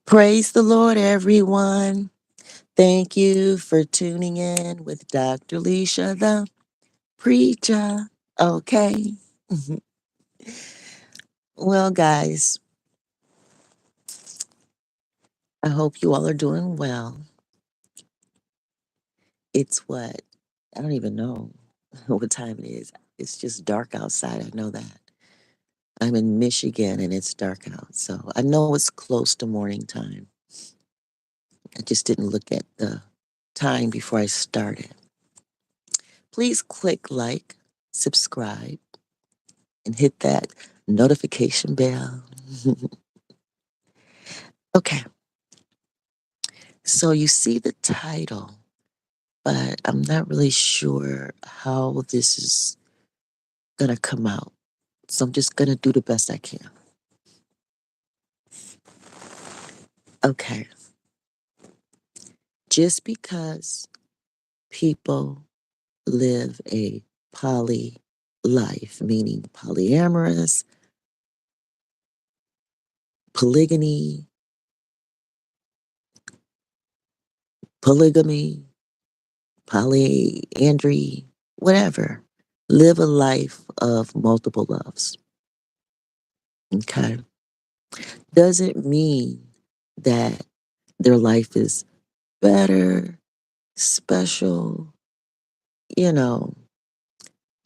Praise the Lord, everyone. Thank you for tuning in with Dr. Leisha, the Preacha-OK. Well, guys, I hope you all are doing well. It's what? I don't even know what time it is. It's just dark outside. I know that. I'm in Michigan and it's dark out. So I know it's close to morning time. I just didn't look at the time before I started. Please click like, subscribe, and hit that notification bell. Okay, so you see the title, but I'm not really sure how this is going to come out. So I'm just going to do the best I can. Okay, just because people live a poly life, meaning polyamorous, polygamy, polygamy, polyandry, whatever, live a life of multiple loves. Okay. Doesn't mean that their life is better, special, you know,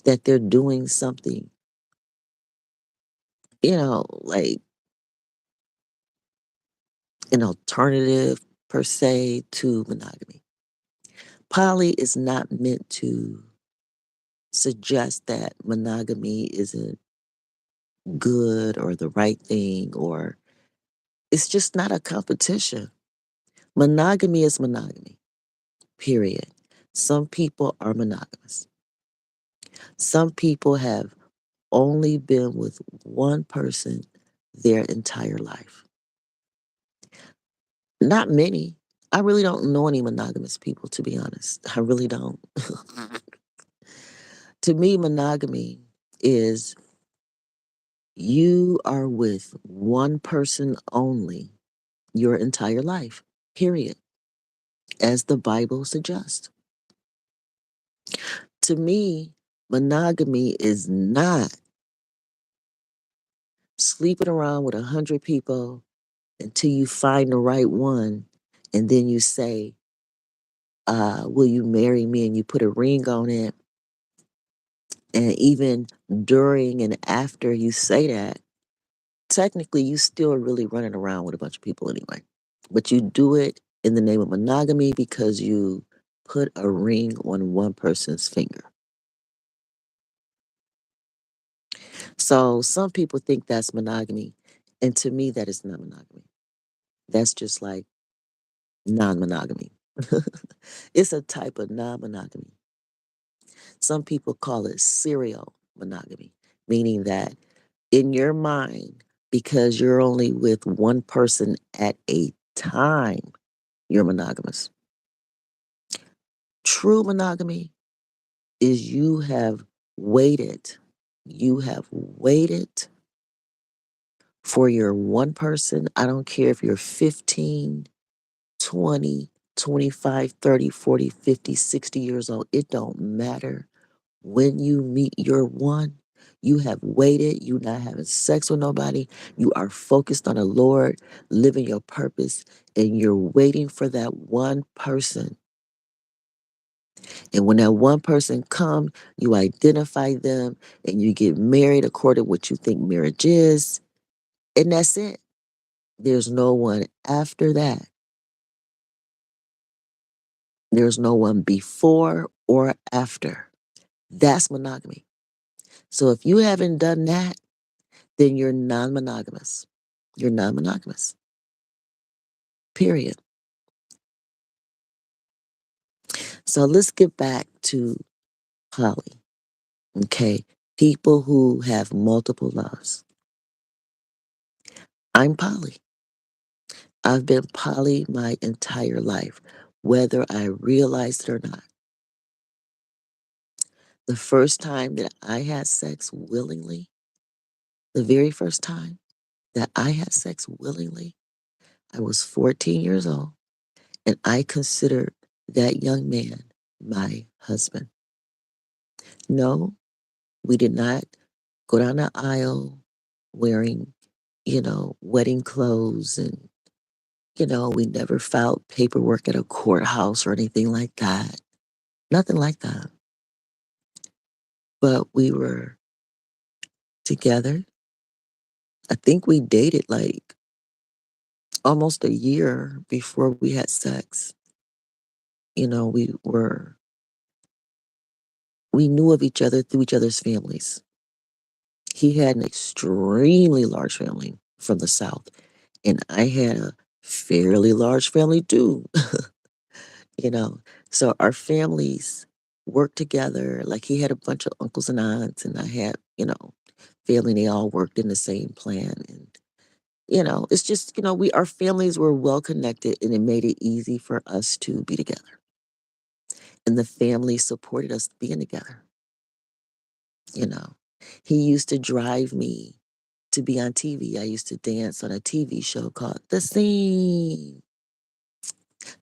that they're doing something, like an alternative per se to monogamy. Poly is not meant to suggest that monogamy isn't good or the right thing, or it's just not a competition. Monogamy is monogamy, period. Some people are monogamous. Some people have only been with one person their entire life. Not many. I really don't know any monogamous people, to be honest. I really don't. To me, monogamy is you are with one person only your entire life, period, as the Bible suggests. To me, monogamy is not sleeping around with 100 people until you find the right one, and then you say, will you marry me? And you put a ring on it. And even during and after you say that, technically you still are really running around with a bunch of people anyway. But you do it in the name of monogamy because you put a ring on one person's finger. So some people think that's monogamy. And to me, that is not monogamy. That's just like non monogamy. It's a type of non monogamy. Some people call it serial monogamy, meaning that in your mind, because you're only with one person at a time, you're monogamous. True monogamy is you have waited for your one person. I don't care if you're 15, 20, 25, 30, 40, 50, 60 years old. It don't matter. When you meet your one, you have waited, you're not having sex with nobody, you are focused on the Lord, living your purpose, and you're waiting for that one person. And when that one person come, you identify them and you get married according to what you think marriage is, and that's it. There's no one after that. There's no one before or after. That's monogamy. So if you haven't done that, then you're non-monogamous. You're non-monogamous. Period. So let's get back to poly. Okay. People who have multiple loves. I'm poly. I've been poly my entire life, whether I realized it or not. The first time that I had sex willingly, the very first time that I had sex willingly, I was 14 years old, and I considered that young man my husband. No, we did not go down the aisle wearing, wedding clothes and, we never filed paperwork at a courthouse or anything like that. Nothing like that. But we were together. I think we dated like almost a year before we had sex. We knew of each other through each other's families. He had an extremely large family from the South, and I had a fairly large family too, you know. So our families worked together. Like he had a bunch of uncles and aunts, and I had, family, they all worked in the same plant. And, it's just, our families were well connected and it made it easy for us to be together. And the family supported us being together, you know. He used to drive me to be on TV. I used to dance on a TV show called The Scene.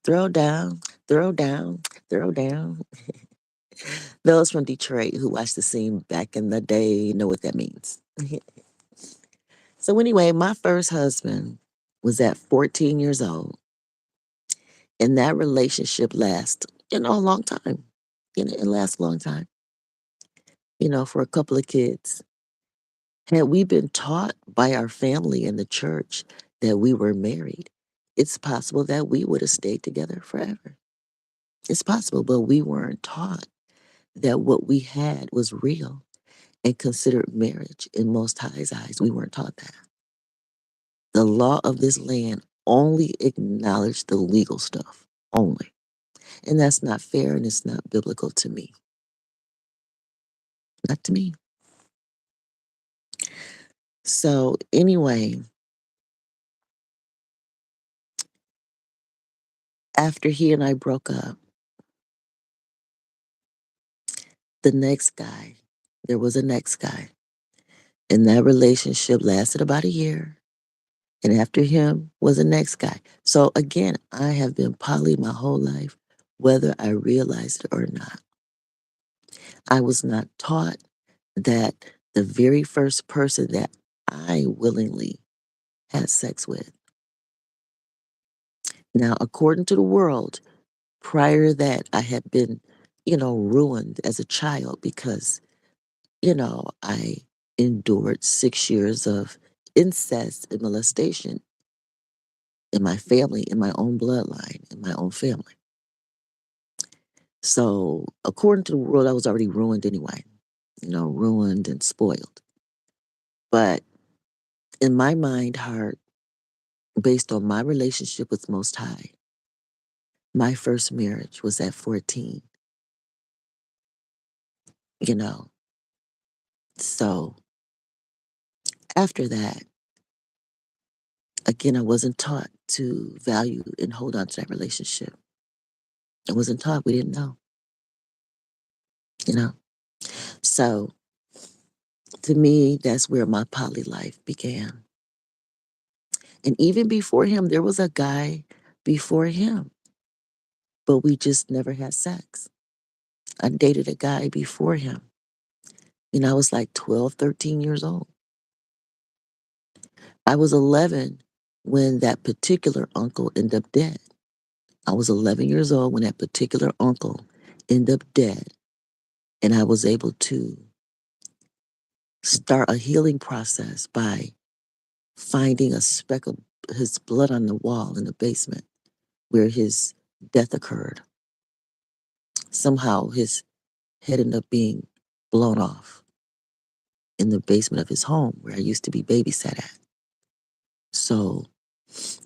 Throw down, throw down, throw down. Those from Detroit who watched The Scene back in the day know what that means. So anyway, my first husband was at 14 years old, and that relationship lasted, a long time. It lasts a long time, for a couple of kids. Had we been taught by our family in the church that we were married, it's possible that we would have stayed together forever. It's possible, but we weren't taught that what we had was real and considered marriage in Most High's eyes. We weren't taught that. The law of this land only acknowledged the legal stuff, only. And that's not fair and it's not biblical to me. Not to me. So, anyway, after he and I broke up, the next guy, there was a next guy. And that relationship lasted about a year. And after him was the next guy. So again, I have been poly my whole life, whether I realized it or not. I was not taught that the very first person that I willingly had sex with. Now, according to the world, prior to that, I had been, ruined as a child because, I endured 6 years of incest and molestation in my family, in my own bloodline, in my own family. So, according to the world, I was already ruined anyway, ruined and spoiled. But in my mind, heart, based on my relationship with Most High, my first marriage was at 14, you know. So, after that, again, I wasn't taught to value and hold on to that relationship. I wasn't taught, we didn't know, you know. So, to me, that's where my poly life began. And even before him, there was a guy before him, but we just never had sex. I dated a guy before him. I was like 12, 13 years old. I was 11 when that particular uncle ended up dead. I was 11 years old when that particular uncle ended up dead. And I was able to start a healing process by finding a speck of his blood on the wall in the basement where his death occurred. Somehow his head ended up being blown off in the basement of his home where I used to be babysat at. So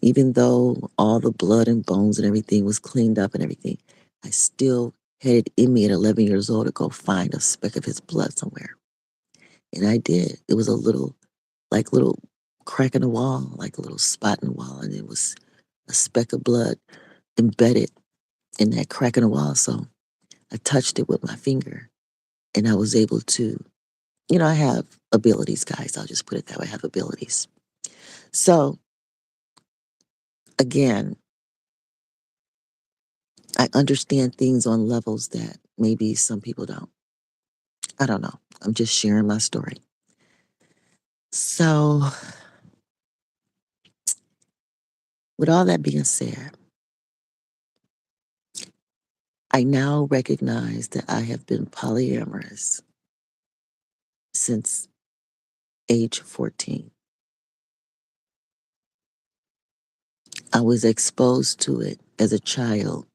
even though all the blood and bones and everything was cleaned up and everything, I still had it in me at 11 years old to go find a speck of his blood somewhere. And I did. It was a little crack in the wall, like a little spot in the wall. And it was a speck of blood embedded in that crack in the wall. So I touched it with my finger and I was able to, I have abilities, guys. I'll just put it that way. I have abilities. So Again, I understand things on levels that maybe some people don't. I don't know. I'm just sharing my story. So, with all that being said, I now recognize that I have been polyamorous since age 14. I was exposed to it as a child,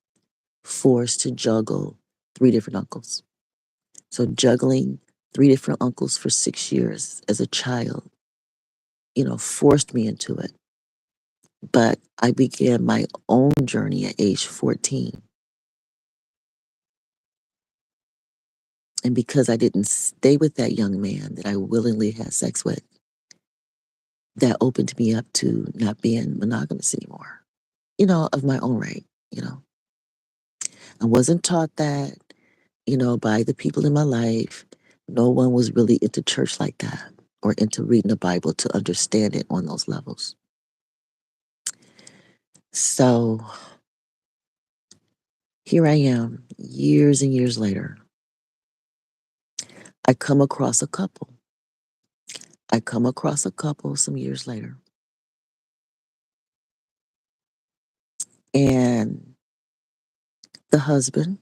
forced to juggle three different uncles. So, juggling three different uncles for 6 years as a child, forced me into it. But I began my own journey at age 14. And because I didn't stay with that young man that I willingly had sex with, that opened me up to not being monogamous anymore, of my own right, you know. I wasn't taught that, by the people in my life. No one was really into church like that or into reading the Bible to understand it on those levels. So here I am, years and years later. I come across a couple. I come across a couple some years later. And the husband,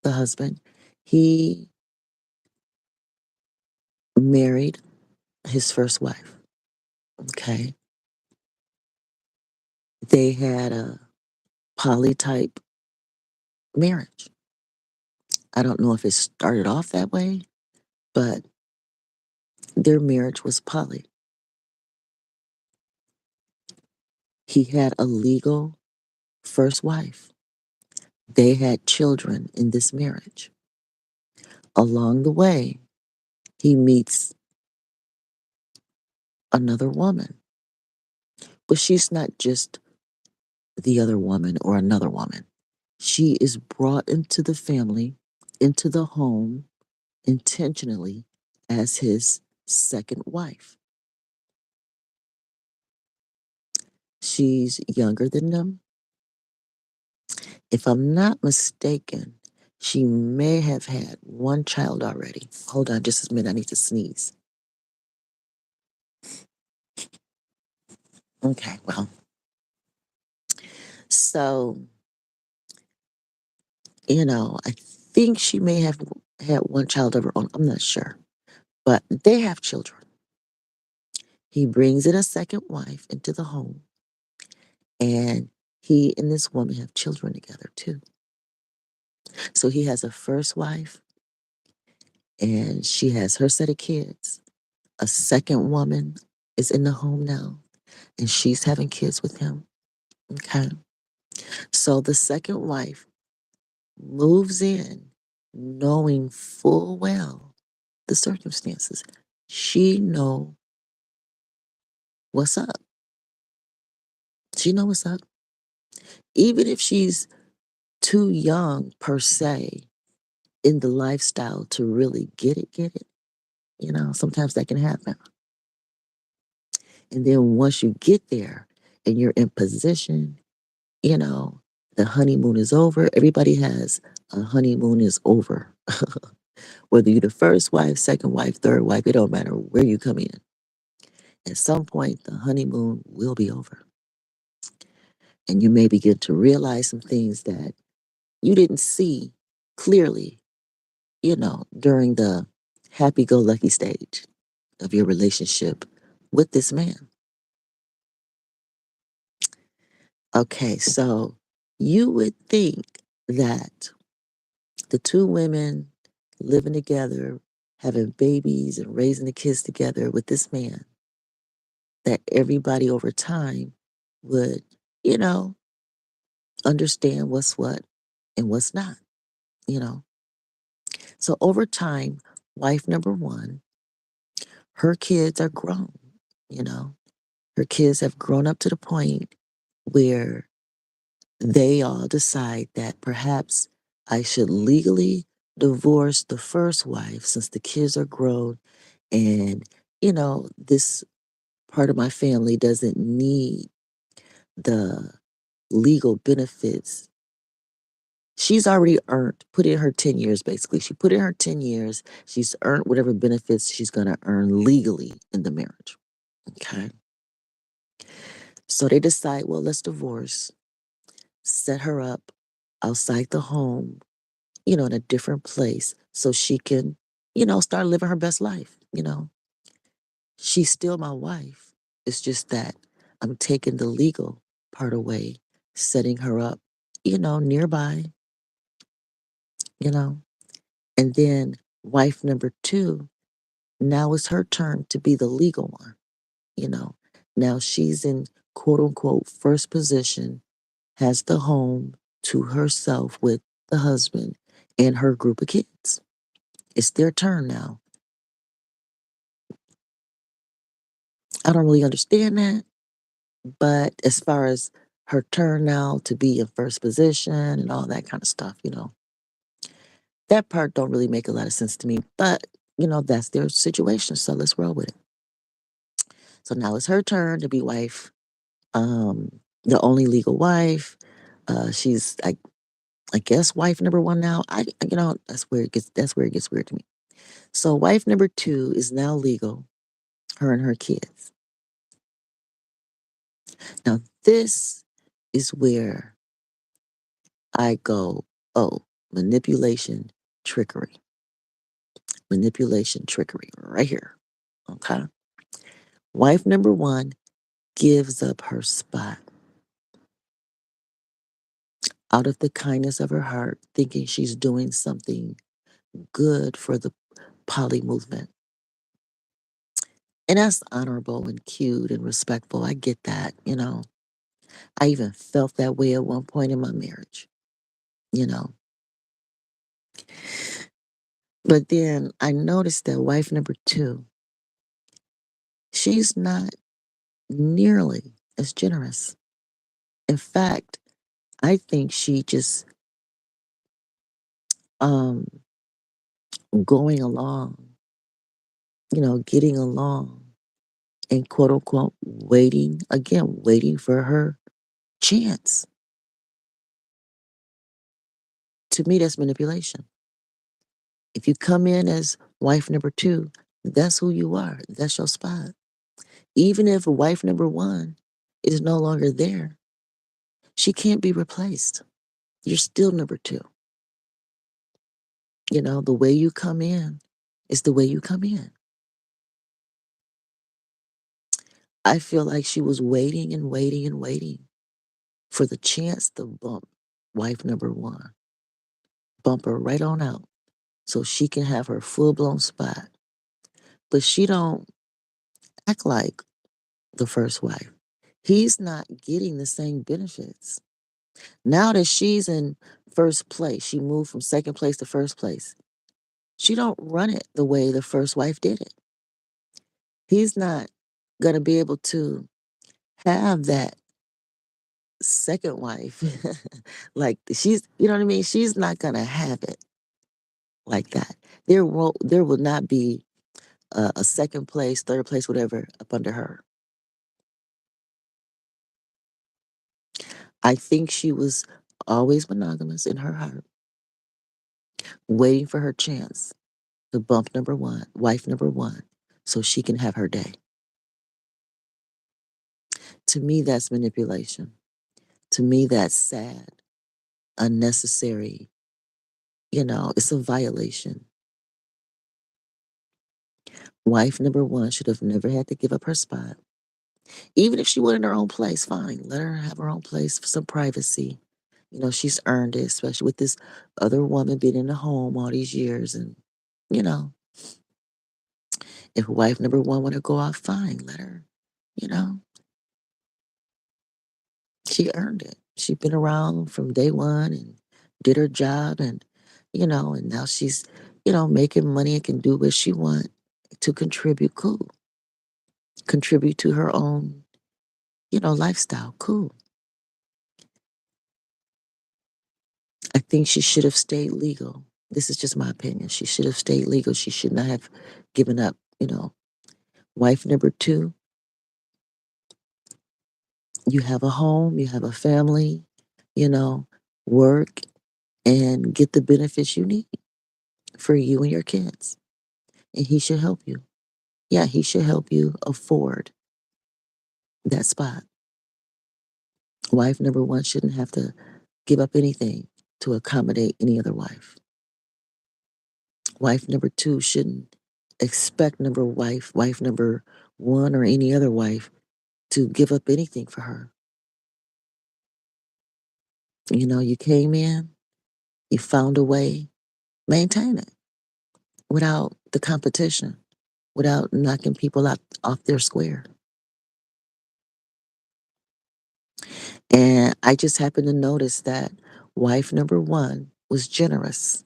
the husband, he married his first wife. Okay. They had a poly type marriage. I don't know if it started off that way, but their marriage was poly. He had a legal first wife. They had children in this marriage. Along the way, he meets another woman, but she's not just the other woman or another woman. She is brought into the family, into the home, intentionally as his second wife. She's younger than them. If I'm not mistaken, she may have had one child already. Hold on just a minute, I need to sneeze. Okay, well, so, I think she may have had one child of her own. I'm not sure, but they have children. He brings in a second wife into the home, and he and this woman have children together too. So he has a first wife, and she has her set of kids. A second woman is in the home now, and she's having kids with him. Okay. So the second wife moves in knowing full well the circumstances. She know what's up. She know what's up. Even if she's too young per se in the lifestyle to really get it, sometimes that can happen. And then once you get there and you're in position, you know, the honeymoon is over. Everybody has a honeymoon is over. Whether you're the first wife, second wife, third wife, it don't matter where you come in. At some point, the honeymoon will be over. And you may begin to realize some things that you didn't see clearly, during the happy go lucky stage of your relationship with this man. Okay, so you would think that the two women living together, having babies and raising the kids together with this man, that everybody over time would, you know, understand what's what and what's not, you know. So over time, wife number one, her kids are grown, you know. Her kids have grown up to the point where they all decide that perhaps I should legally divorce the first wife since the kids are grown and, this part of my family doesn't need the legal benefits. She's already earned, put in her 10 years basically. She put in her 10 years. She's earned whatever benefits she's going to earn legally in the marriage. Okay. So they decide, well, let's divorce, set her up outside the home, in a different place so she can, start living her best life. She's still my wife. It's just that I'm taking the legal part away, setting her up, nearby, you know. And then wife number two, now it's her turn to be the legal one, you know. Now she's in quote unquote first position, has the home to herself with the husband and her group of kids. It's their turn now. I don't really understand that, but as far as her turn now to be in first position and all that kind of stuff, that part don't really make a lot of sense to me. But, that's their situation. So let's roll with it. So now it's her turn to be wife, the only legal wife. She's I guess wife number one now. That's where it gets weird to me. So wife number two is now legal, her and her kids. Now this is where I go, oh, trickery, manipulation, trickery, right here. Okay. Wife number one gives up her spot out of the kindness of her heart, thinking she's doing something good for the poly movement. And that's honorable and cute and respectful. I get that. I even felt that way at one point in my marriage, you know. But then I noticed that wife number two, she's not nearly as generous. In fact, I think she just um going along, getting along and quote unquote waiting for her chance. To me, that's manipulation. If you come in as wife number two, that's who you are. That's your spot. Even if wife number one is no longer there, she can't be replaced. You're still number two. The way you come in is the way you come in. I feel like she was waiting and waiting and waiting for the chance to bump wife number one, bump her right on out so she can have her full-blown spot. But she don't act like the first wife. He's not getting the same benefits. Now that she's in first place, she moved from second place to first place. She don't run it the way the first wife did it. He's not going to be able to have that second wife. Like you know what I mean? She's not going to have it like that. There will not be a second place, third place, whatever up under her. I think she was always monogamous in her heart, waiting for her chance to bump number one, wife number one, so she can have her day. To me, that's manipulation. To me, that's sad, unnecessary. It's a violation. Wife number one should have never had to give up her spot. Even if she wanted her own place, fine. Let her have her own place for some privacy. She's earned it, especially with this other woman being in the home all these years. And, you know, if wife number one want to go out, fine. Let her, you know, she earned it. She's been around from day one and did her job and now she's, making money and can do what she want to contribute. Cool. Contribute to her own, lifestyle. Cool. I think she should have stayed legal. This is just my opinion. She should have stayed legal. She should not have given up, wife number two. You have a home, you have a family, you know, work and get the benefits you need for you and your kids. And he should help you. Yeah, he should help you afford that spot. Wife number one shouldn't have to give up anything to accommodate any other wife. Wife number two shouldn't expect wife number one, or any other wife to give up anything for her. You came in, you found a way, maintain it without the competition, without knocking people out off their square. And I just happened to notice that wife number one was generous.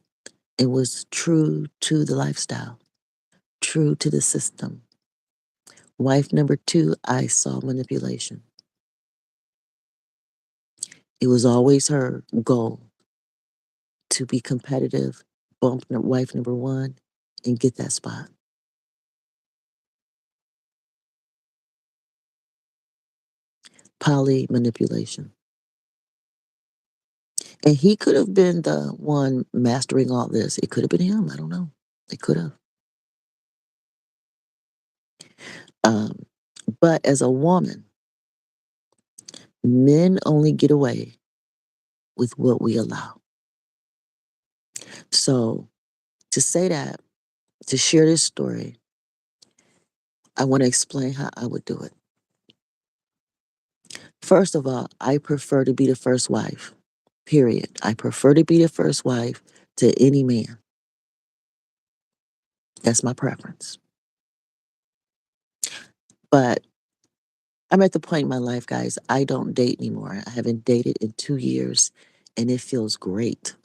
It was true to the lifestyle, true to the system. Wife number two, I saw manipulation. It was always her goal to be competitive, bump wife number one, and get that spot. Poly manipulation. And he could have been the one mastering all this. It could have been him. I don't know. It could have. Um, but as a woman, men only get away with what we allow. So to say that, to share this story, I want to explain how I would do it. First of all, I prefer to be the first wife, period. I prefer to be the first wife to any man. That's my preference. But I'm at the point in my life, guys, I don't date anymore. I haven't dated in 2 years, and it feels great.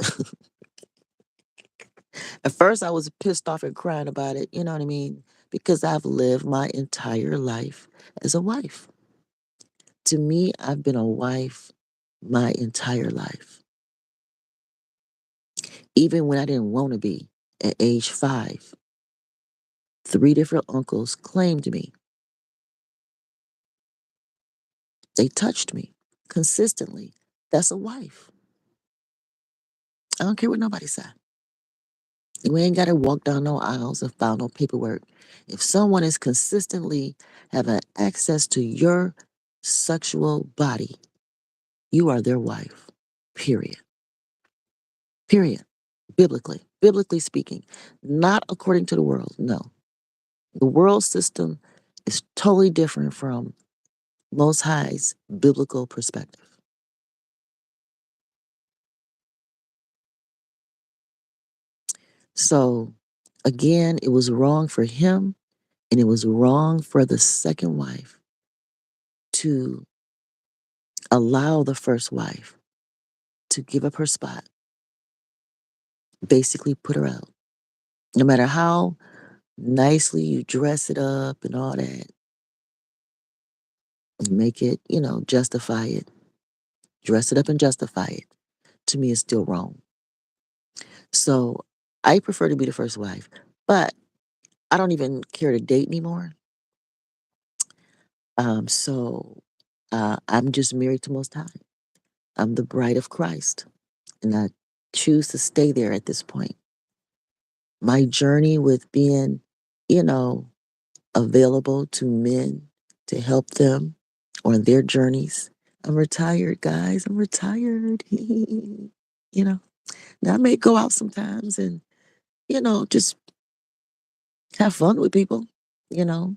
At first, I was pissed off and crying about it, you know what I mean? Because I've lived my entire life as a wife. To me, I've been a wife my entire life. Even when I didn't want to be, at age 5, 3 different uncles claimed me. They touched me consistently. That's a wife. I don't care what nobody said. You ain't got to walk down no aisles and file no paperwork. If someone is consistently having access to your sexual body, you are their wife. Period. Period. Biblically speaking, not according to the world. No, the world system is totally different from Most High's biblical perspective. So, again, it was wrong for him, and it was wrong for the second wife to allow the first wife to give up her spot, basically put her out. No matter how nicely you dress it up and all that, make it, justify it, dress it up and justify it, to me is still wrong. So I prefer to be the first wife, but I don't even care to date anymore. So I'm just married to Most High. I'm the bride of Christ, and I choose to stay there at this point. My journey with being, you know, available to men to help them on their journeys. I'm retired, guys. I'm retired. Now I may go out sometimes and, just have fun with people. You know,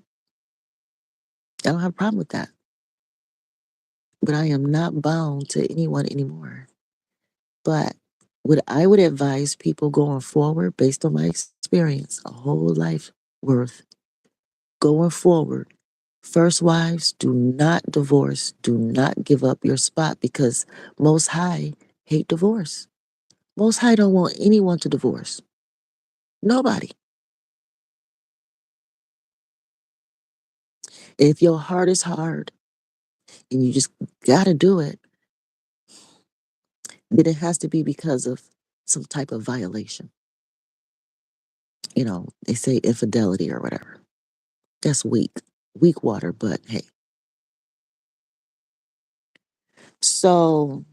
I don't have a problem with that. But I am not bound to anyone anymore. But what I would advise people going forward, based on my experience, a whole life worth, going forward, first wives, do not divorce. Do not give up your spot, because Most High hate divorce. Most High don't want anyone to divorce. Nobody. If your heart is hard and you just gotta do it, then it has to be because of some type of violation. They say infidelity or whatever. That's weak. Weak water, but hey, So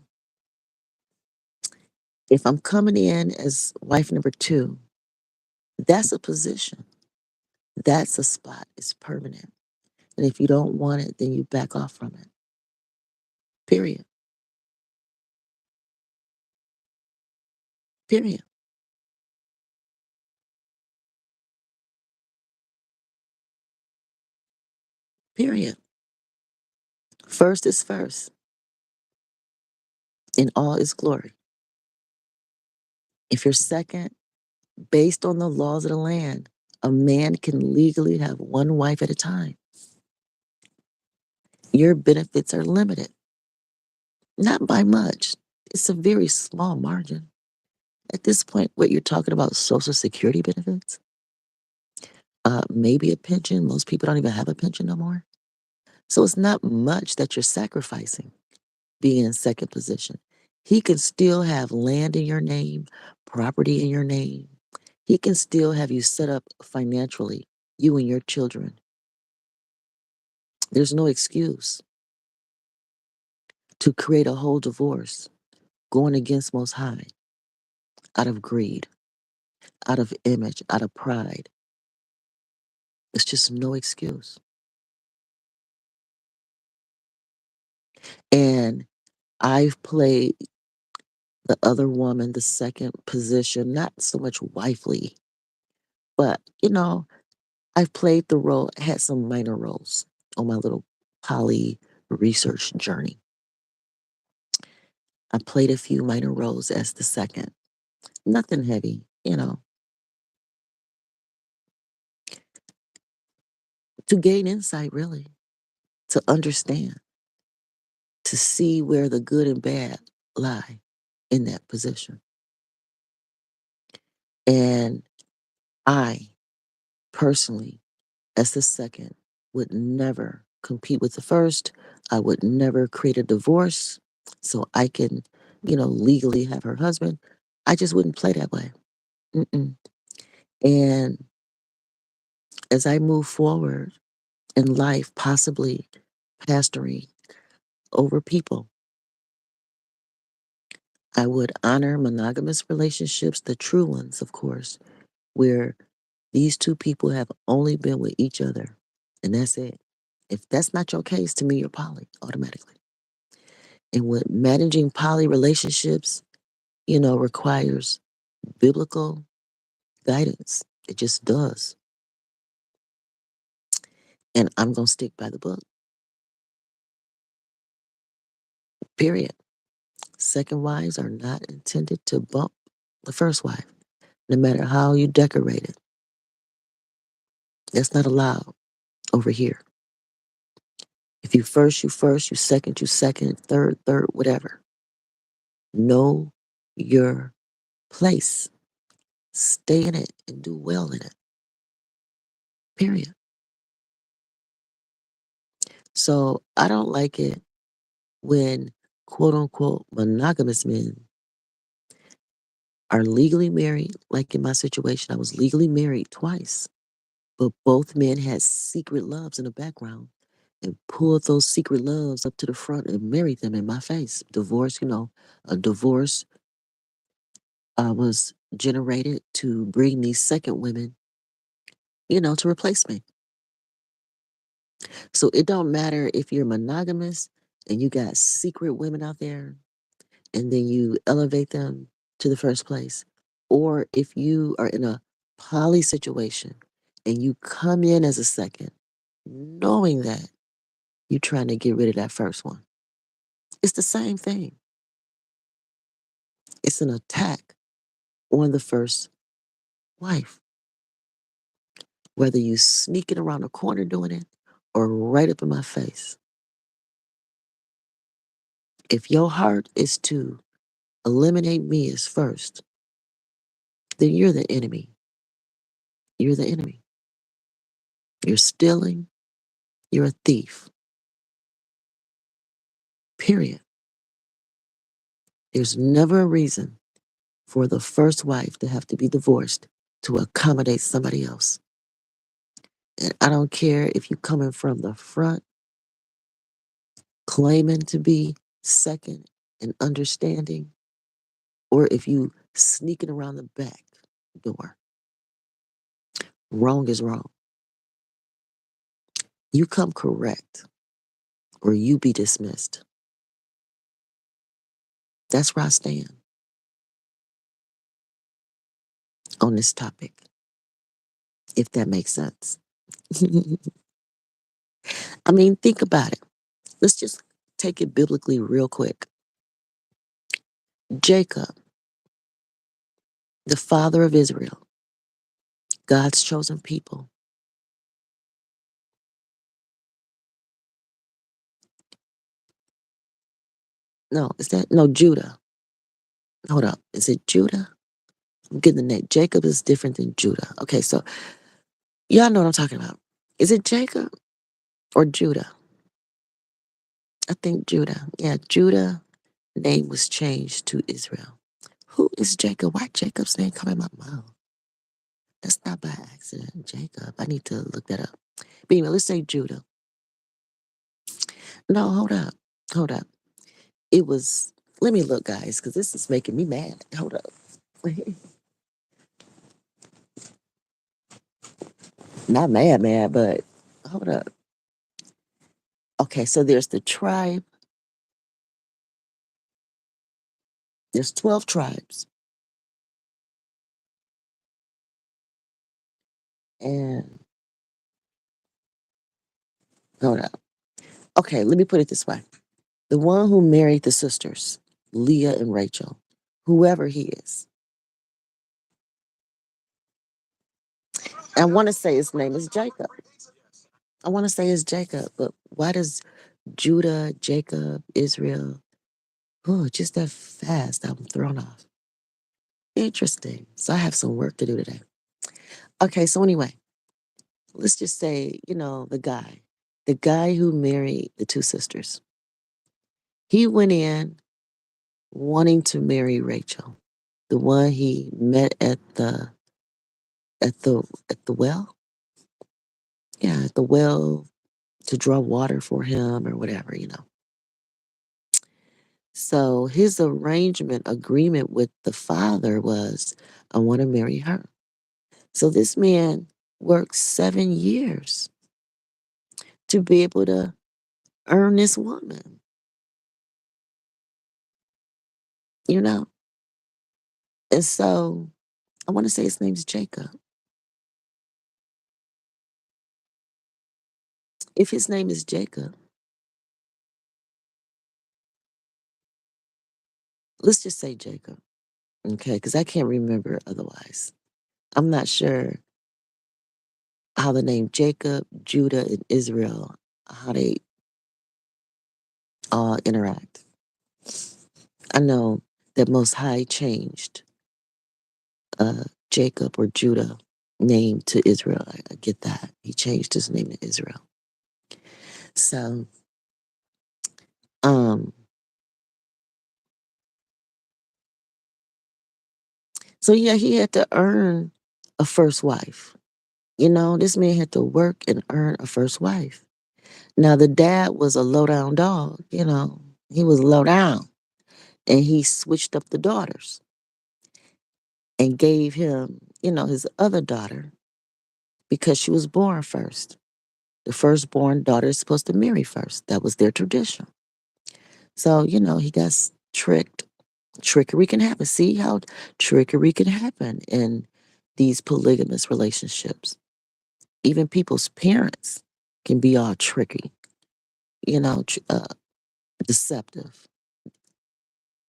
if I'm coming in as wife number two, that's a position. That's a spot. It's permanent. And if you don't want it, then you back off from it. Period. Period. Period. First is first in all its glory. If you're second, based on the laws of the land, a man can legally have one wife at a time. Your benefits are limited, not by much. It's a very small margin. At this point, what you're talking about, Social Security benefits, maybe a pension. Most people don't even have a pension no more. So it's not much that you're sacrificing being in second position. He can still have land in your name, property in your name. He can still have you set up financially, you and your children. There's no excuse to create a whole divorce going against Most High out of greed, out of image, out of pride. It's just no excuse. And I've played the other woman, the second position, not so much wifely, but I've played the role, had some minor roles on my little poly research journey. I played a few minor roles as the second. Nothing heavy, to gain insight, really, to understand, to see where the good and bad lie in that position. And I personally, as the second, would never compete with the first. I would never create a divorce so I can, legally have her husband. I just wouldn't play that way. Mm-mm. And as I move forward in life, possibly pastoring over people, I would honor monogamous relationships, the true ones, of course, where these two people have only been with each other, and that's it. If that's not your case, to me, you're poly automatically. And with managing poly relationships, requires biblical guidance. It just does. And I'm going to stick by the book, period. Second wives are not intended to bump the first wife, no matter how you decorate it. That's not allowed over here. If you first, you first, you second, third, whatever. Know your place. Stay in it and do well in it, period. So I don't like it when quote unquote monogamous men are legally married. Like in my situation, I was legally married twice, but both men had secret loves in the background and pulled those secret loves up to the front and married them in my face. Divorce, a divorce was generated to bring these second women, to replace me. So it don't matter if you're monogamous and you got secret women out there and then you elevate them to the first place. Or if you are in a poly situation and you come in as a second, knowing that you're trying to get rid of that first one. It's the same thing. It's an attack on the first wife, whether you sneaking around the corner doing it or right up in my face. If your heart is to eliminate me as first, then you're the enemy. You're the enemy. You're stealing. You're a thief. Period. There's never a reason for the first wife to have to be divorced to accommodate somebody else. And I don't care if you're coming from the front claiming to be second and understanding, or if you sneaking around the back door, wrong is wrong. You come correct or you be dismissed. That's where I stand on this topic, if that makes sense. I mean, think about it. Let's just take it biblically real quick. Jacob, the father of Israel, God's chosen people. No, is that no Judah? Hold up. Is it Judah? I'm getting the name. Jacob is different than Judah. Okay, so y'all know what I'm talking about. Is it Jacob or Judah? I think Judah. Yeah, Judah name was changed to Israel. Who is Jacob? Why Jacob's name come in my mouth? That's not by accident. Jacob. I need to look that up. But anyway, let's say Judah. No, hold up. Hold up. It was, let me look, guys, because this is making me mad. Hold up. Not mad, mad, but hold up. Okay, so there's the tribe. There's 12 tribes. And hold up. Okay, let me put it this way. The one who married the sisters, Leah and Rachel, whoever he is. I want to say his name is Jacob. I want to say it's Jacob, but why does Judah, Jacob, Israel, oh, just that fast, I'm thrown off. Interesting. So I have some work to do today. Okay, so anyway, let's just say, the guy who married the two sisters, he went in wanting to marry Rachel, the one he met at the well. Yeah, at the well to draw water for him or whatever. So his arrangement agreement with the father was, I want to marry her. So this man worked 7 years to be able to earn this woman, you know? And so I want to say his name's Jacob. If his name is Jacob, let's just say Jacob, okay? Because I can't remember otherwise. I'm not sure how the name Jacob, Judah, and Israel, how they all interact. I know that Most High changed Jacob or Judah name to Israel. I get that. He changed his name to Israel. So, um, so yeah, he had to earn a first wife. This man had to work and earn a first wife. Now the dad was a low down dog. He was low down. And he switched up the daughters and gave him his other daughter because she was born first. The firstborn daughter is supposed to marry first. That was their tradition. So he got tricked. Trickery can happen. See how trickery can happen in these polygamous relationships. Even people's parents can be all tricky, deceptive.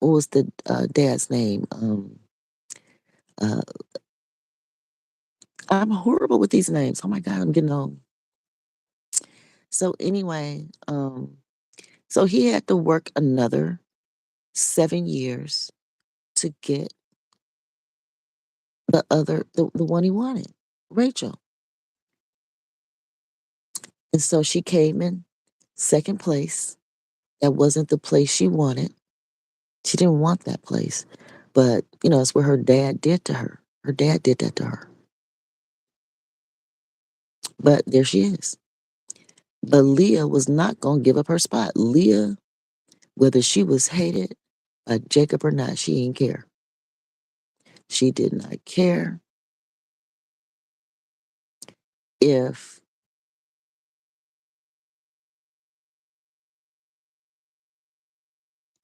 What was the dad's name? Uh, I'm horrible with these names. Oh my God, I'm getting old. So anyway, so he had to work another 7 years to get the one he wanted, Rachel. And so she came in second place. That wasn't the place she wanted. She didn't want that place. But it's what her dad did to her. Her dad did that to her. But there she is. But Leah was not going to give up her spot. Leah Whether she was hated by Jacob or not, she didn't care. She did not care if,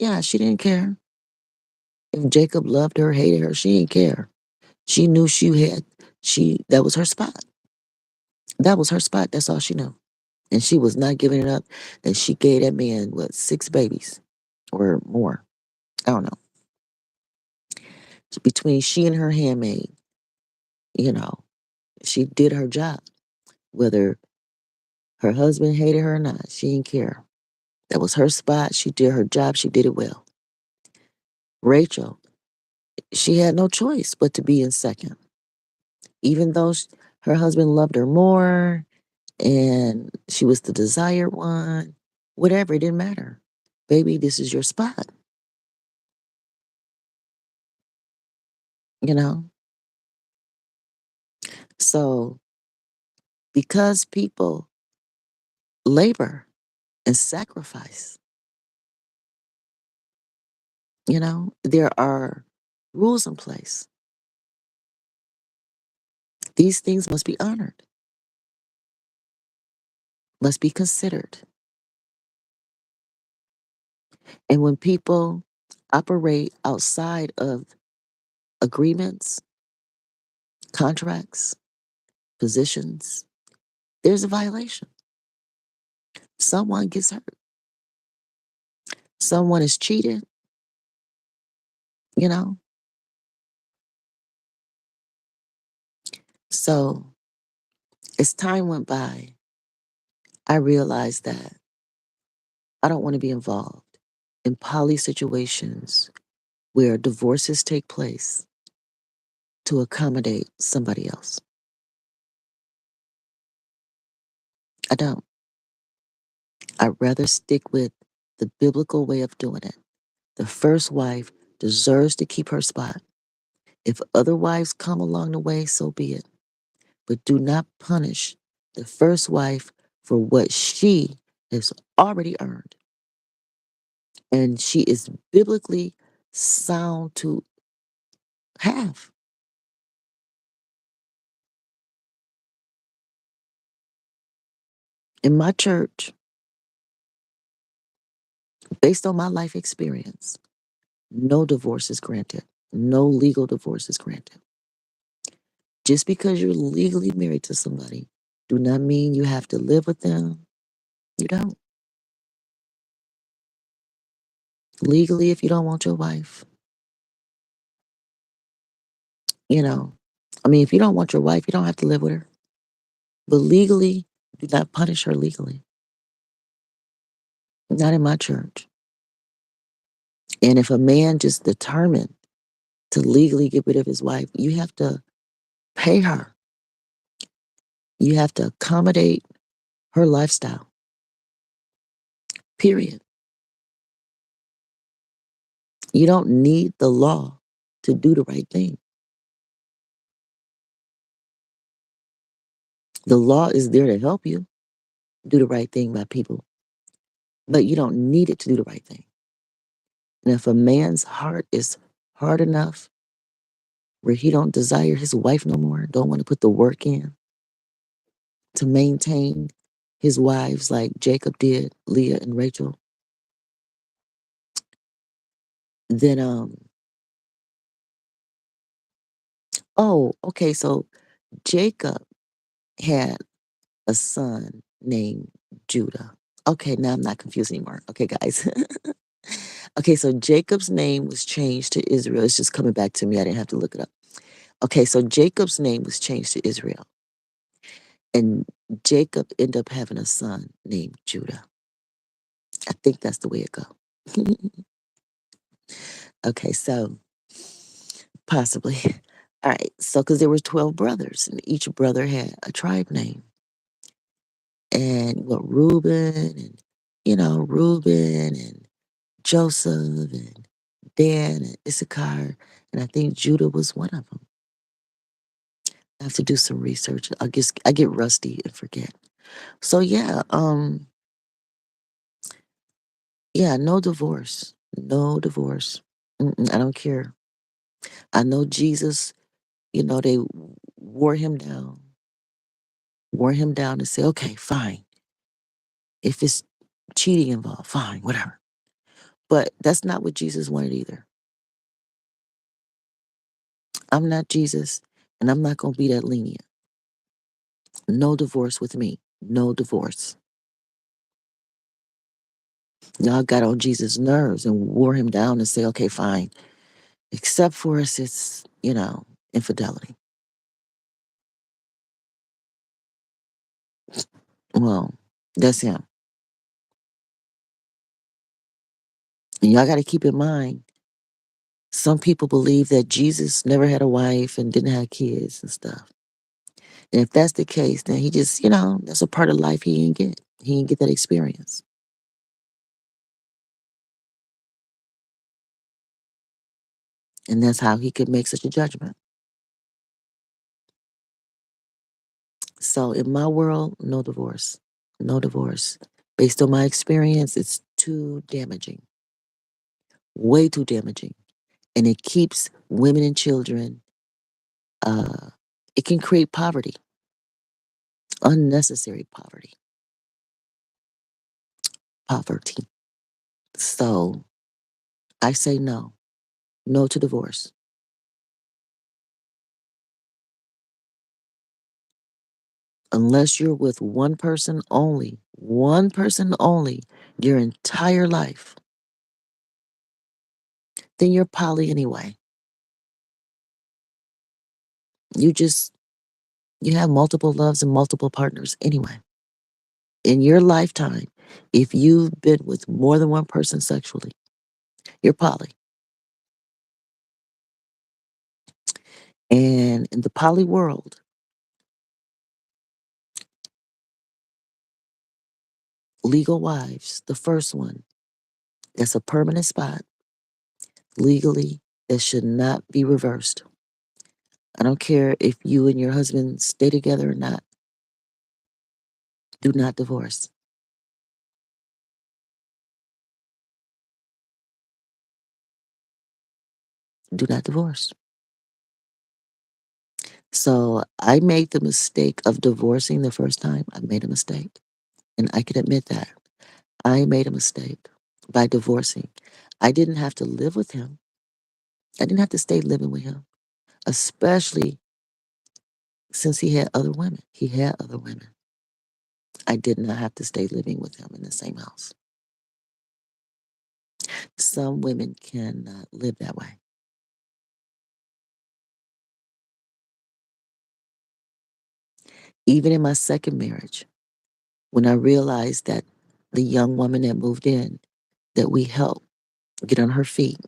yeah, she didn't care. If Jacob loved her, hated her, she didn't care. She knew that was her spot. That was her spot. That's all she knew. And she was not giving it up. And she gave that man, what, 6 babies or more. I don't know. Between she and her handmaid, you know, she did her job. Whether her husband hated her or not, she didn't care. That was her spot. She did her job. She did it well. Rachel, she had no choice but to be in second. Even though her husband loved her more and she was the desired one, whatever, it didn't matter. Baby, this is your spot, you know? So, because people labor and sacrifice, there are rules in place. These things must be honored, must be considered. And when people operate outside of agreements, contracts, positions, there's a violation. Someone gets hurt. Someone is cheated, you know? So as time went by, I realized that I don't want to be involved in poly situations where divorces take place to accommodate somebody else. I don't. I'd rather stick with the biblical way of doing it. The first wife deserves to keep her spot. If other wives come along the way, so be it. But do not punish the first wife for what she has already earned. And she is biblically sound to have. In my church, based on my life experience, no divorce is granted. No legal divorce is granted. Just because you're legally married to somebody, do not mean you have to live with them. You don't. Legally, if you don't want your wife, you know, if you don't want your wife, you don't have to live with her. But legally, do not punish her legally. Not in my church. And if a man just determined to legally get rid of his wife, you have to pay her. You have to accommodate her lifestyle. Period. You don't need the law to do the right thing. The law is there to help you do the right thing by people, but you don't need it to do the right thing. And if a man's heart is hard enough where he don't desire his wife no more, don't want to put the work in to maintain his wives like Jacob did, Leah and Rachel, then oh, okay, so Jacob had a son named Judah. Okay, now I'm not confused anymore. Okay, guys. Okay, so Jacob's name was changed to Israel. It's just coming back to me. I didn't have to look it up. Okay, so Jacob's name was changed to Israel. And Jacob ended up having a son named Judah. I think that's the way it goes. Okay, so possibly. All right, so because there were 12 brothers, and each brother had a tribe name. And what Reuben and Joseph and Dan and Issachar, and I think Judah was one of them. I have to do some research. I get rusty and forget. So yeah, Yeah, no divorce. No divorce. I don't care. I know Jesus, they wore him down and say, okay, fine. If it's cheating involved, fine, whatever. But that's not what Jesus wanted either. I'm not Jesus, and I'm not going to be that lenient. No divorce with me. No divorce. Y'all got on Jesus' nerves and wore him down and say, okay, fine. Except for us, it's, infidelity. Well, that's him. And y'all got to keep in mind, some people believe that Jesus never had a wife and didn't have kids and stuff. And if that's the case, then he just, that's a part of life he didn't get. He didn't get that experience. And that's how he could make such a judgment. So in my world, no divorce. No divorce. Based on my experience, it's too damaging. Way too damaging. And it keeps women and children, uh, it can create poverty, unnecessary poverty. Poverty. So I say no. No to divorce. Unless you're with one person only, your entire life, then you're poly anyway. You just, you have multiple loves and multiple partners anyway. In your lifetime, if you've been with more than one person sexually, you're poly. And in the poly world, legal wives, the first one, that's a permanent spot legally that should not be reversed. I don't care if you and your husband stay together or not. Do not divorce. Do not divorce. So I made the mistake of divorcing the first time. I made a mistake. And I can admit that. I made a mistake by divorcing. I didn't have to live with him. I didn't have to stay living with him, especially since he had other women. He had other women. I did not have to stay living with him in the same house. Some women cannot live that way. Even in my second marriage, when I realized that the young woman that moved in, that we helped get on her feet,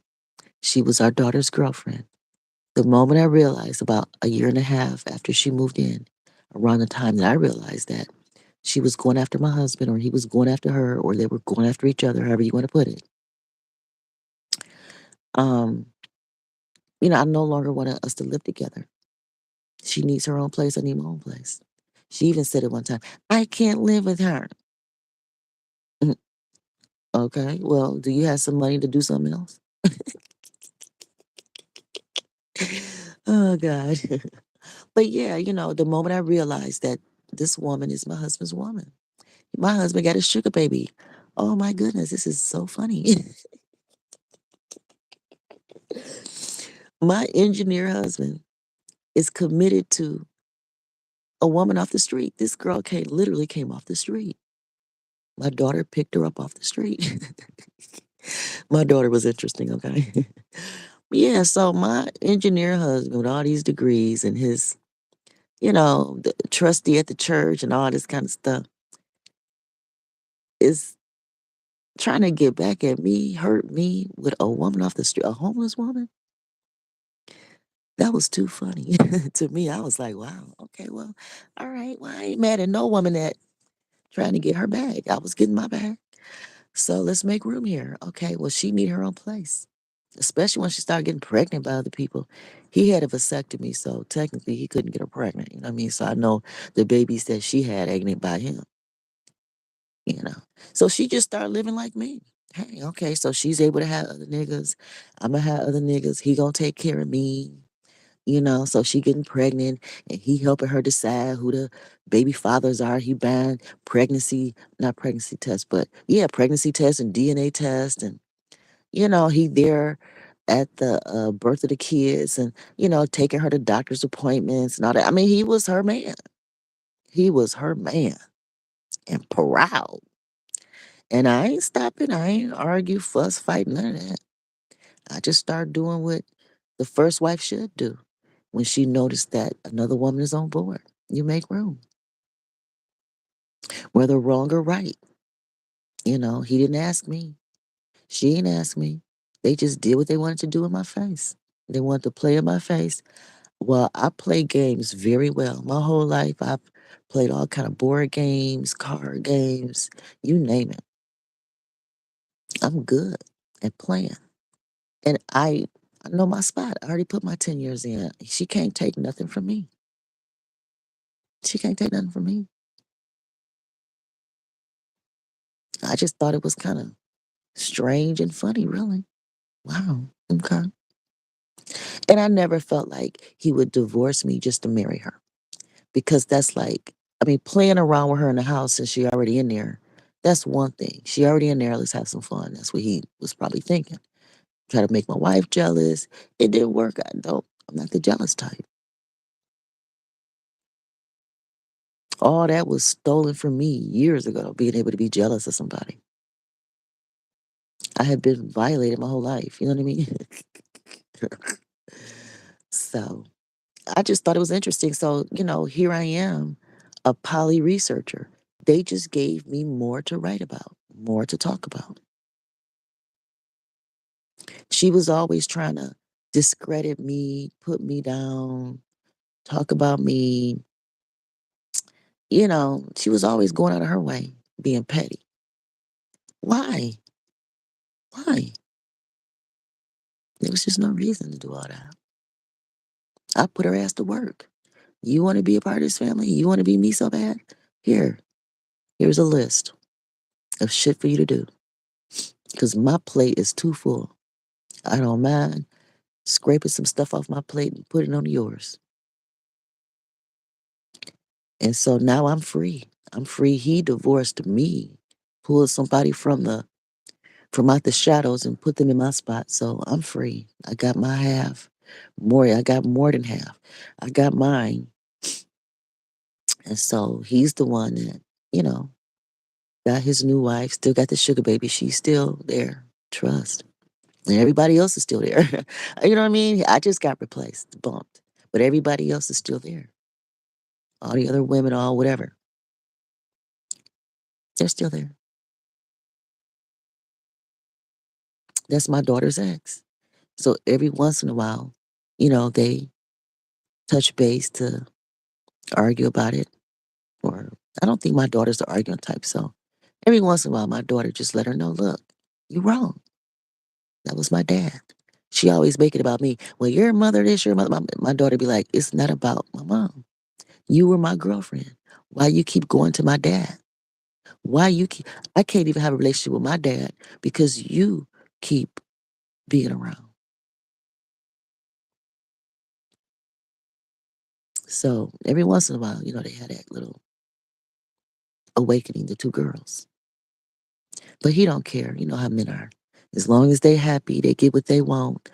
she was our daughter's girlfriend. The moment I realized, about a year and a half after she moved in, around the time that I realized that she was going after my husband, or he was going after her, or they were going after each other, however you want to put it, um, I no longer wanted us to live together. She needs her own place. I need my own place. She even said it one time, I can't live with her. Mm, okay, well, do you have some money to do something else? Oh, God. But yeah, the moment I realized that this woman is my husband's woman, my husband got a sugar baby. Oh my goodness, this is so funny. My engineer husband is committed to a woman off the street. This girl literally came off the street. My daughter picked her up off the street. My daughter was interesting, okay? Yeah, so my engineer husband with all these degrees and his, the trustee at the church and all this kind of stuff is trying to get back at me, hurt me with a woman off the street, a homeless woman. That was too funny to me. I was like, wow, okay, well, all right. Well, I ain't mad at no woman that trying to get her bag. I was getting my bag. So let's make room here. Okay, well, she need her own place. Especially when she started getting pregnant by other people. He had a vasectomy, so technically he couldn't get her pregnant. You know what I mean? So I know the babies that she had ain't by him, you know. So she just started living like me. Hey, okay, so she's able to have other niggas. I'ma have other niggas. He gonna take care of me. So she getting pregnant and he helping her decide who the baby fathers are. He buying not pregnancy tests, but yeah, pregnancy tests and DNA tests. And, he there at the birth of the kids and, taking her to doctor's appointments and all that. I mean, he was her man. He was her man and proud. And I ain't stopping. I ain't argue, fuss, fight, none of that. I just started doing what the first wife should do when she noticed that another woman is on board. You make room, whether wrong or right. He didn't ask me. She didn't ask me. They just did what they wanted to do in my face. They wanted to play in my face. Well, I play games very well. My whole life, I've played all kind of board games, card games, you name it. I'm good at playing. And I know my spot. I already put my 10 years in. She can't take nothing from me. She can't take nothing from me. I just thought it was kind of strange and funny, really. Wow. Okay. And I never felt like he would divorce me just to marry her because that's like, I mean, playing around with her in the house since she already in there, that's one thing. She already in there, let's have some fun. That's what he was probably thinking. Try to make my wife jealous. It didn't work. I'm not the jealous type. All that was stolen from me years ago, being able to be jealous of somebody. I had been violated my whole life. You know what I mean? So I just thought it was interesting. So, here I am, a poly researcher. They just gave me more to write about, more to talk about. She was always trying to discredit me, put me down, talk about me. She was always going out of her way, being petty. Why? Why? There was just no reason to do all that. I put her ass to work. You want to be a part of this family? You want to be me so bad? Here, here's a list of shit for you to do. Because my plate is too full. I don't mind scraping some stuff off my plate and putting it on yours. And so now I'm free. I'm free. He divorced me, pulled somebody from out the shadows and put them in my spot. So I'm free. I got my half. More, I got more than half. I got mine. And so he's the one that, you know, got his new wife, still got the sugar baby. She's still there. Trust. And everybody else is still there. You know what I mean? I just got replaced, bumped. But everybody else is still there. All the other women, all whatever, they're still there. That's my daughter's ex. So every once in a while, they touch base to argue about it. Or I don't think my daughter's the arguing type. So every once in a while, my daughter just let her know, look, you wrong. That was my dad. She always make it about me. Well, your mother this, your mother. My daughter be like, it's not about my mom. You were my girlfriend. Why you keep going to my dad? Why you keep? I can't even have a relationship with my dad because you keep being around. So every once in a while, they had that little awakening, the two girls. But he don't care. You know how men are. As long as they happy, they get what they want.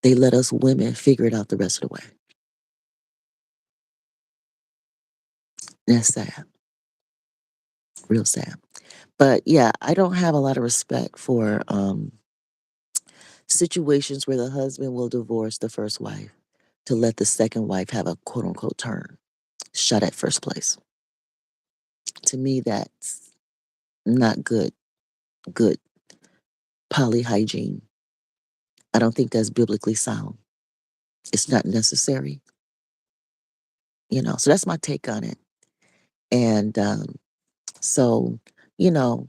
They let us women figure it out the rest of the way. That's sad. Real sad. But yeah, I don't have a lot of respect for situations where the husband will divorce the first wife to let the second wife have a quote unquote turn. Shot at first place. To me, that's not good poly hygiene. I don't think that's biblically sound. It's not necessary, So that's my take on it. And so, you know,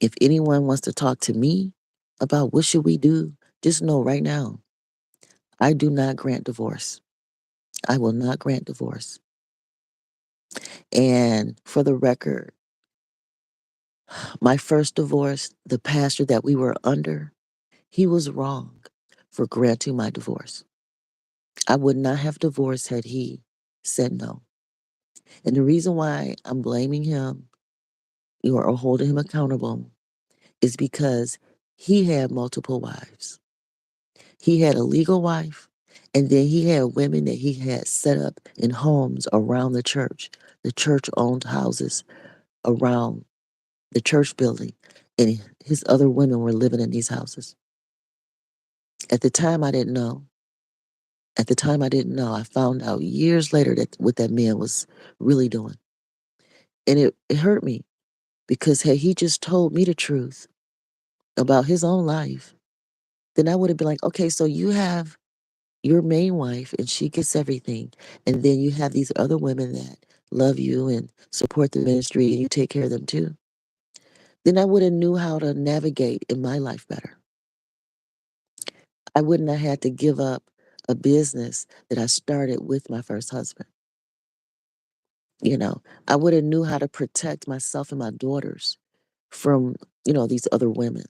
if anyone wants to talk to me about what should we do, just know right now, I do not grant divorce. I will not grant divorce. And for the record, My first divorce, the pastor that we were under, he was wrong for granting my divorce. I would not have divorced had he said no. And the reason why I'm blaming him or holding him accountable is because he had multiple wives. He had a legal wife, and then he had women that he had set up in homes around the church. The church owned houses around the church building, and his other women were living in these houses. At the time, I didn't know. At the time, I didn't know. I found out years later that what that man was really doing. And it hurt me because had he just told me the truth about his own life, then I would have been like, okay, so you have your main wife and she gets everything. And then you have these other women that love you and support the ministry and you take care of them too. Then I would have knew how to navigate in my life better. I wouldn't have had to give up a business that I started with my first husband. You know, I would have knew how to protect myself and my daughters from, these other women.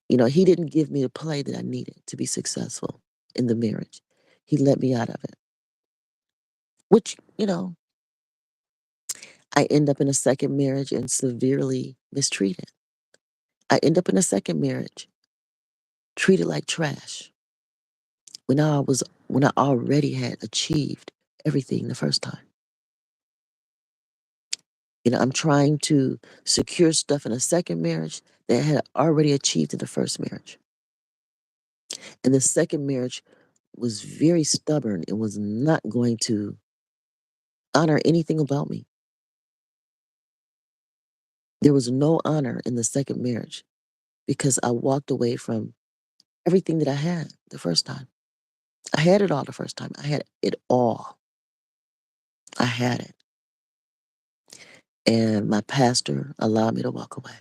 He didn't give me the play that I needed to be successful in the marriage. He let me out of it, which, I end up in a second marriage and severely mistreated. I end up in a second marriage treated like trash when I already had achieved everything the first time. I'm trying to secure stuff in a second marriage that I had already achieved in the first marriage. And the second marriage was very stubborn and was not going to honor anything about me. There was no honor in the second marriage because I walked away from everything that I had the first time. I had it all the first time. I had it all. I had it. And my pastor allowed me to walk away.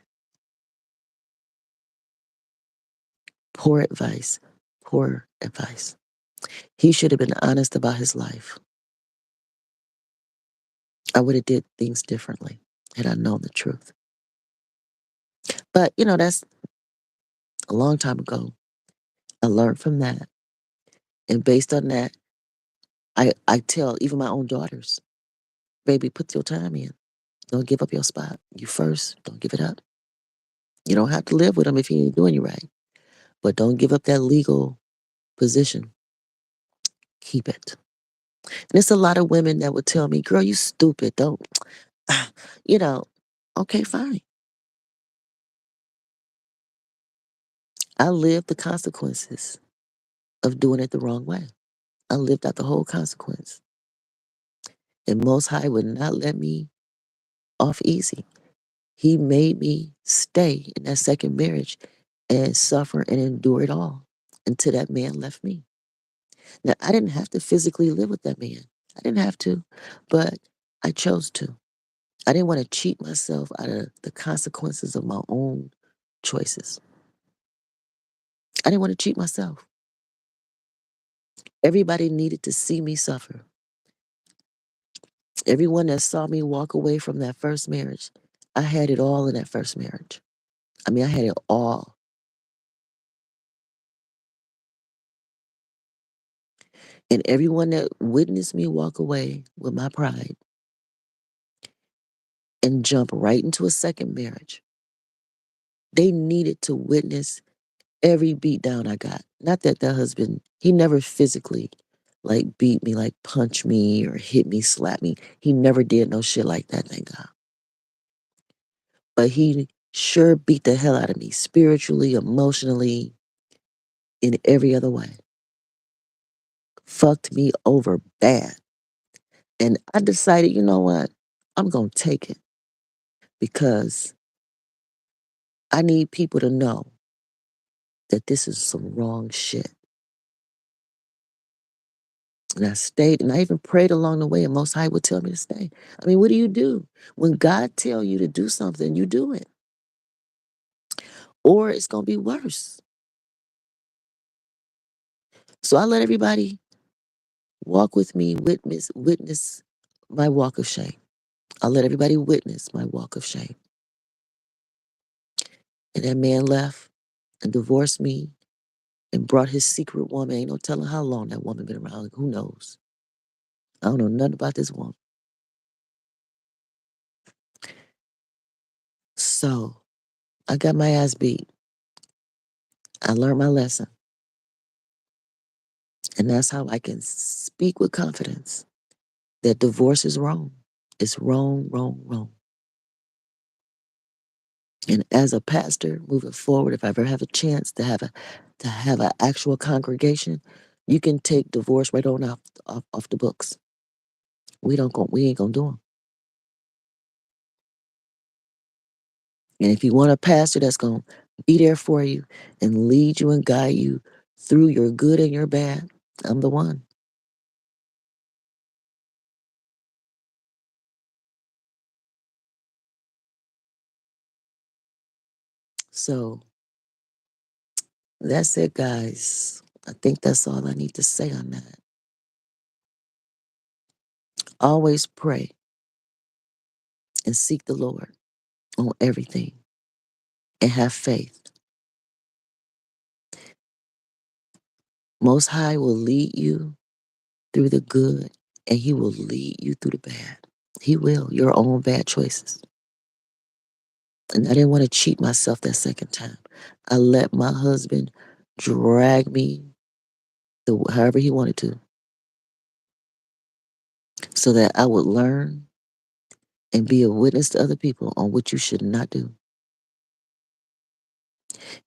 Poor advice. Poor advice. He should have been honest about his life. I would have did things differently had I known the truth. But, that's a long time ago. I learned from that. And based on that, I tell even my own daughters, baby, put your time in. Don't give up your spot. You first. Don't give it up. You don't have to live with him if he ain't doing you right. But don't give up that legal position. Keep it. And it's a lot of women that would tell me, girl, you stupid. Don't, you know, okay, fine. I lived the consequences of doing it the wrong way. I lived out the whole consequence. And Most High would not let me off easy. He made me stay in that second marriage and suffer and endure it all until that man left me. Now, I didn't have to physically live with that man. I didn't have to, but I chose to. I didn't want to cheat myself out of the consequences of my own choices. I didn't want to cheat myself. Everybody needed to see me suffer. Everyone that saw me walk away from that first marriage, I had it all in that first marriage. I mean, I had it all. And everyone that witnessed me walk away with my pride and jump right into a second marriage, they needed to witness every beat down I got. Not that the husband, he never physically like beat me, like punch me or hit me, slap me. He never did no shit like that, thank God. But he sure beat the hell out of me spiritually, emotionally, in every other way. Fucked me over bad. And I decided, you know what? I'm going to take it because I need people to know that this is some wrong shit. And I stayed and I even prayed along the way and Most High would tell me to stay. I mean, what do you do? When God tell you to do something, you do it. Or it's going to be worse. So I let everybody walk with me, witness my walk of shame. I let everybody witness my walk of shame. and that man left and divorced me and brought his secret woman. Ain't no telling how long that woman been around. Who knows? I don't know nothing about this woman. So I got my ass beat. I learned my lesson. And that's how I can speak with confidence that divorce is wrong. It's wrong, wrong, wrong. And as a pastor, moving forward, if I ever have a chance to have an actual congregation, you can take divorce right on off the books. We ain't gonna do them. And if you want a pastor that's gonna be there for you and lead you and guide you through your good and your bad, I'm the one. So that's it, guys. I think that's all I need to say on that. Always pray and seek the Lord on everything and have faith. Most High will lead you through the good and He will lead you through the bad. He will, your own bad choices. And I didn't want to cheat myself that second time. I let my husband drag me however he wanted to so that I would learn and be a witness to other people on what you should not do.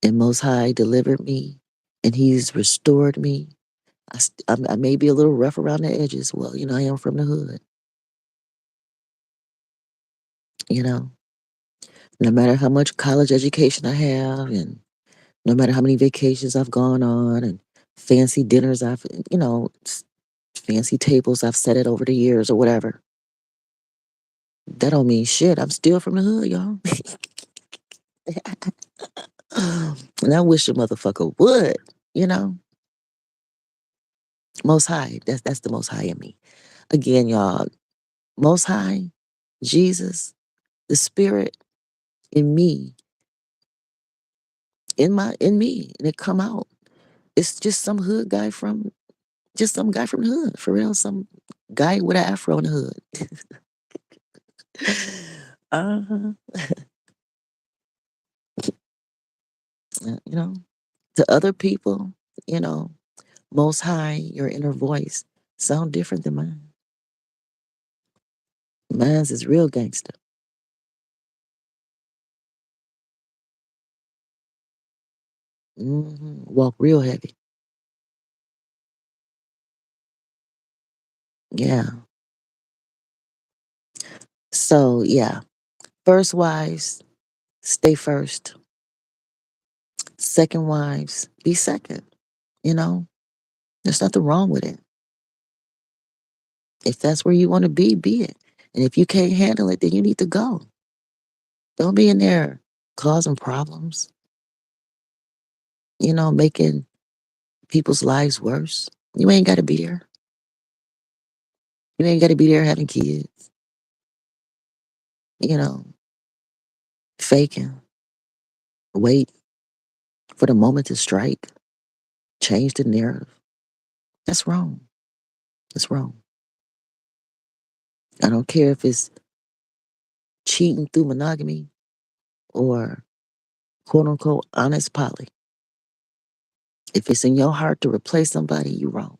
And Most High delivered me and He's restored me. I may be a little rough around the edges. Well, I am from the hood, you know. No matter how much college education I have and no matter how many vacations I've gone on and fancy dinners fancy tables I've set it over the years or whatever, that don't mean shit. I'm still from the hood, y'all. And I wish a motherfucker would, you know. Most High, that's the Most High in me. Again, y'all, Most High, Jesus, the Spirit in me, in me, and it come out. It's just some hood guy from just some guy from the hood, for real. Some guy with an afro in the hood. uh-huh. You know, to other people, you know, Most High, your inner voice sound different than mine. Mine's is real gangster. Walk real heavy. Yeah. So yeah, first wives, stay first. Second wives, be second. You know, there's nothing wrong with it. If that's where you want to be it. And if you can't handle it, then you need to go. Don't be in there causing problems, making people's lives worse. You ain't got to be there. You ain't got to be there having kids, you know, faking, wait for the moment to strike, change the narrative. That's wrong. That's wrong. I don't care if it's cheating through monogamy or quote unquote honest poly. If it's in your heart to replace somebody, you're wrong.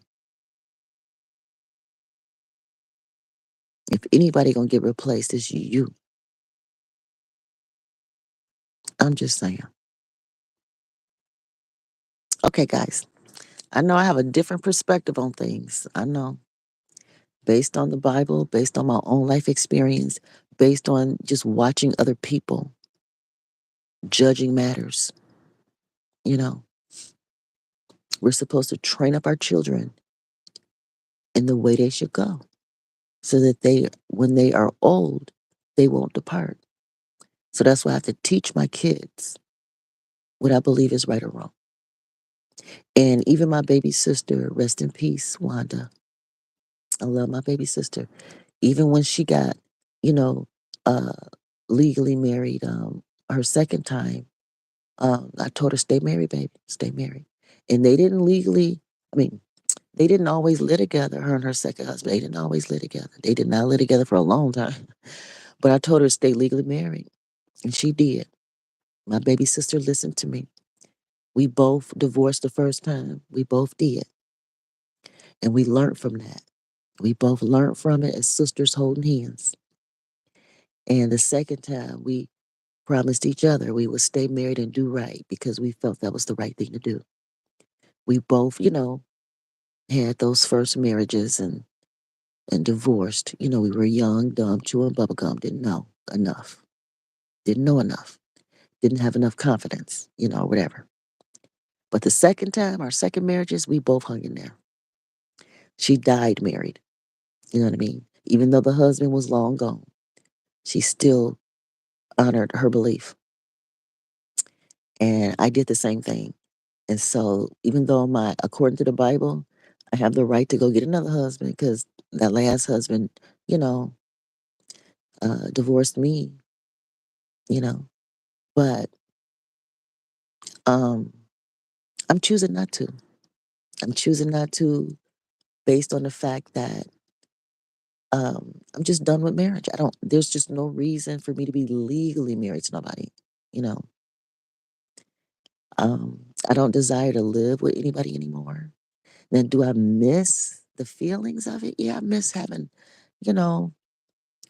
If anybody gonna get replaced, it's you. I'm just saying. Okay, guys. I know I have a different perspective on things. I know. Based on the Bible, based on my own life experience, based on just watching other people, judging matters. You know, we're supposed to train up our children in the way they should go so that when they are old, they won't depart. So that's why I have to teach my kids what I believe is right or wrong. And even my baby sister, rest in peace, Wanda. I love my baby sister. Even when she got, you know, uh, legally married her second time, I told her, "Stay married, baby, stay married." And they didn't legally, I mean, they didn't always live together, her and her second husband. They didn't always live together. They did not live together for a long time. But I told her to stay legally married, and she did. My baby sister listened to me. We both divorced the first time. We both did. And we learned from that. We both learned from it as sisters holding hands. And the second time, we promised each other we would stay married and do right because we felt that was the right thing to do. We both, had those first marriages and divorced. We were young, dumb, chewing bubblegum, didn't know enough. Didn't know enough. Didn't have enough confidence, whatever. But the second time, our second marriages, we both hung in there. She died married. You know what I mean? Even though the husband was long gone, she still honored her belief. And I did the same thing. And so, even though according to the Bible, I have the right to go get another husband because that last husband, you know, divorced me, you know, but um, I'm choosing not to. I'm choosing not to based on the fact that I'm just done with marriage. There's just no reason for me to be legally married to nobody, you know. I don't desire to live with anybody anymore. Now, do I miss the feelings of it? Yeah, I miss having, you know,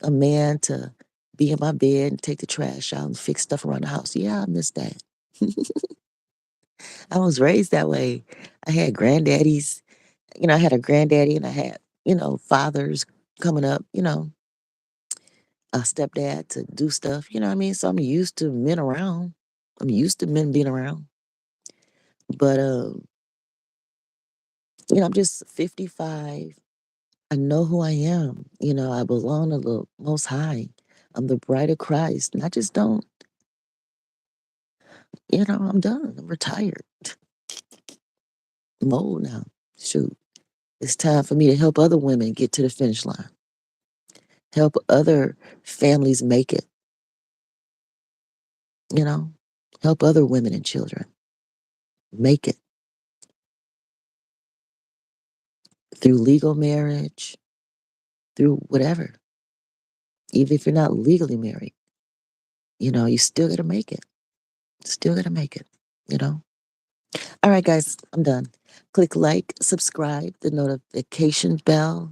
a man to be in my bed and take the trash out and fix stuff around the house. Yeah, I miss that. I was raised that way. I had granddaddies, I had a granddaddy and I had, fathers coming up, a stepdad to do stuff, you know what I mean? So I'm used to men around. I'm used to men being around. But I'm just 55. I know who I am. I belong to the most high. I'm the bride of Christ. And I just don't, I'm done. I'm retired. I'm old now. Shoot. It's time for me to help other women get to the finish line. Help other families make it, you know? Help other women and children make it through legal marriage, through whatever. Even if you're not legally married, you still gotta make it. Still gotta make it, you know? All right, guys, I'm done. Click like, subscribe, the notification bell,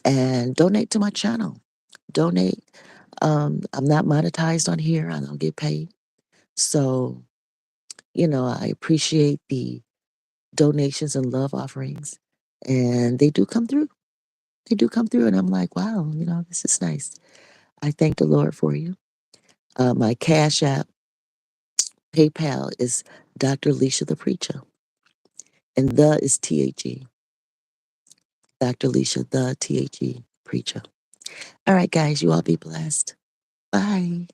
and donate to my channel. Donate. I'm not monetized on here. I don't get paid. So, I appreciate the donations and love offerings. And they do come through. They do come through. And I'm like, wow, this is nice. I thank the Lord for you. My Cash App, PayPal is Dr. Leisha the Preacher. And the is THE. Dr. Leisha, the THE Preacher. All right, guys, you all be blessed. Bye.